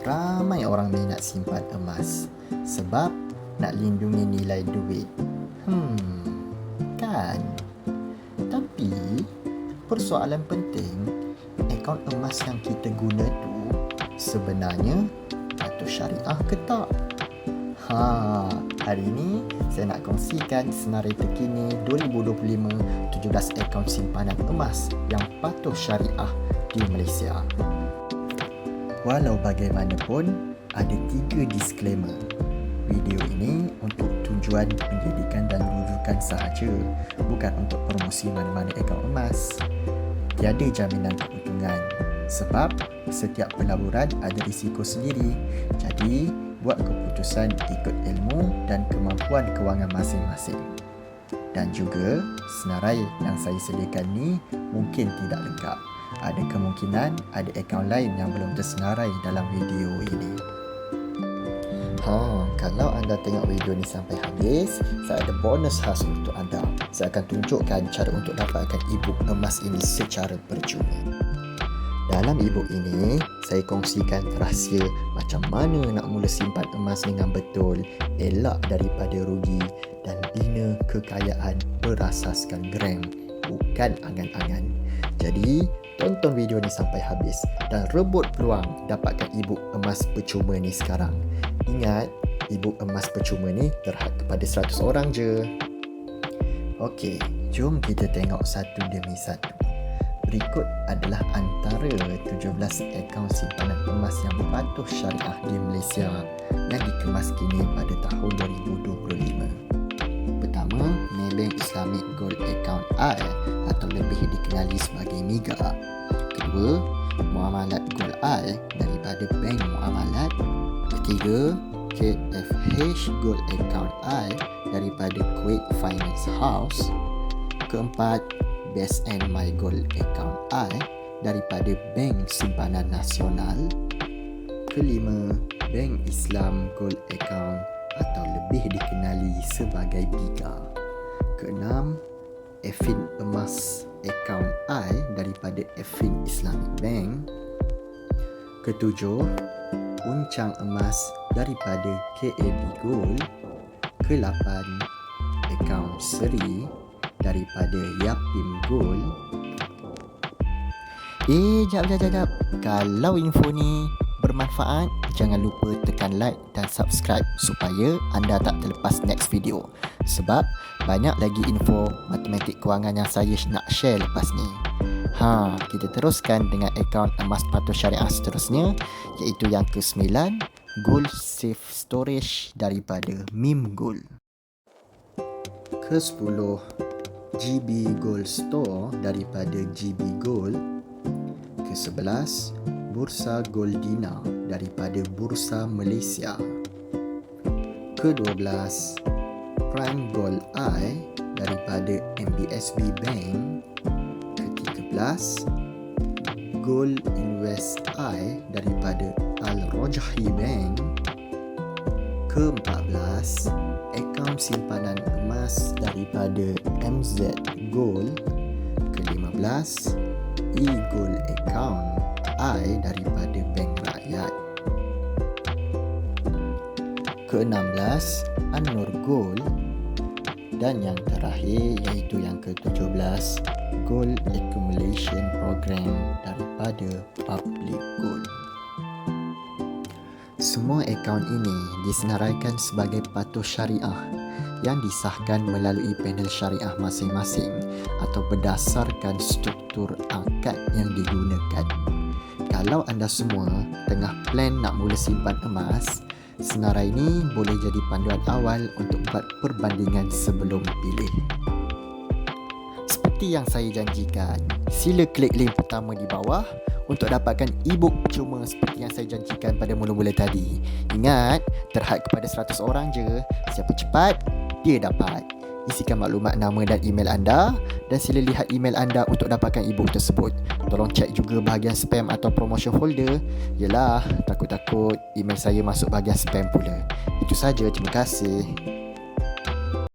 ramai orang ni nak simpan emas sebab nak lindungi nilai duit. Kan? Tapi persoalan penting, akaun emas yang kita guna tu sebenarnya patuh syariah ke tak? Hari ini saya nak kongsikan senarai terkini 2025 17 akaun simpanan emas yang patuh syariah di Malaysia. Walau bagaimanapun, ada 3 disclaimer. Video ini untuk tujuan pendidikan dan rujukan sahaja, bukan untuk promosi mana-mana akaun emas. Tiada jaminan keuntungan sebab setiap pelaburan ada risiko sendiri. Jadi, buat keputusan ikut ilmu dan kemampuan kewangan masing-masing. Dan juga, senarai yang saya sediakan ni mungkin tidak lengkap. Ada kemungkinan ada akaun lain yang belum tersenarai dalam video ini. Kalau anda tengok video ni sampai habis, saya ada bonus khas untuk anda. Saya akan tunjukkan cara untuk dapatkan e-book emas ini secara percuma. Dalam e-book ini, saya kongsikan rahsia macam mana nak mula simpan emas dengan betul, elak daripada rugi dan bina kekayaan berasaskan gram, bukan angan-angan. Jadi, tonton video ni sampai habis dan rebut peluang dapatkan e-book emas percuma ni sekarang. Ingat, e-book emas percuma ni terhad kepada 100 orang je. Okey, jom kita tengok satu demi satu. Berikut adalah antara 17 akaun simpanan emas yang patuh syariah di Malaysia yang dikemas kini pada tahun 2025. Pertama, Maybank Islamic Gold Account I atau lebih dikenali sebagai MIGA. Kedua, Muamalat Gold I daripada Bank Muamalat. Ketiga, KFH Gold Account I daripada Kuwait Finance House. Keempat, BSN My Gold Account I daripada Bank Simpanan Nasional. Kelima, Bank Islam Gold Account atau lebih dikenali sebagai BIGA. Keenam, Effin Emas Account I daripada Effin Islamic Bank. Ketujuh, Uncang Emas daripada KAB Gold. Kelapan, akaun Seri daripada Yapim Gold. Jap. Kalau info ni bermanfaat, jangan lupa tekan like dan subscribe supaya anda tak terlepas next video. Sebab banyak lagi info matematik kewangan yang saya nak share lepas ni. Kita teruskan dengan akaun emas patuh syariah seterusnya, iaitu yang ke-9, Gold Safe Storage daripada MIM Gold. Ke-10, GB Gold Store daripada GB Gold. Ke-11, Bursa Goldina daripada Bursa Malaysia. Ke-12, Prime Gold I daripada MBSB Bank. Ke-13, Gold Invest I daripada Al-Rajhi Bank. Ke-14, akaun simpanan emas daripada MZ Gold. Ke-15, E-Gold Account I daripada Bank Rakyat. Ke-16, An-Nur Gold. Dan yang terakhir iaitu yang ke-17, Gold Accumulation Program daripada Public Gold. Semua akaun ini disenaraikan sebagai patuh syariah yang disahkan melalui panel syariah masing-masing atau berdasarkan struktur akad yang digunakan. Kalau anda semua tengah plan nak mula simpan emas, senarai ini boleh jadi panduan awal untuk buat perbandingan sebelum pilih. Seperti yang saya janjikan, sila klik link pertama di bawah untuk dapatkan e-book percuma seperti yang saya janjikan pada mula-mula tadi. Ingat, terhad kepada 100 orang je. Siapa cepat, dia dapat. Isikan maklumat nama dan email anda dan sila lihat email anda untuk dapatkan e-book tersebut. Tolong cek juga bahagian spam atau promotion folder. Yelah, takut-takut email saya masuk bahagian spam pula. Itu saja, terima kasih.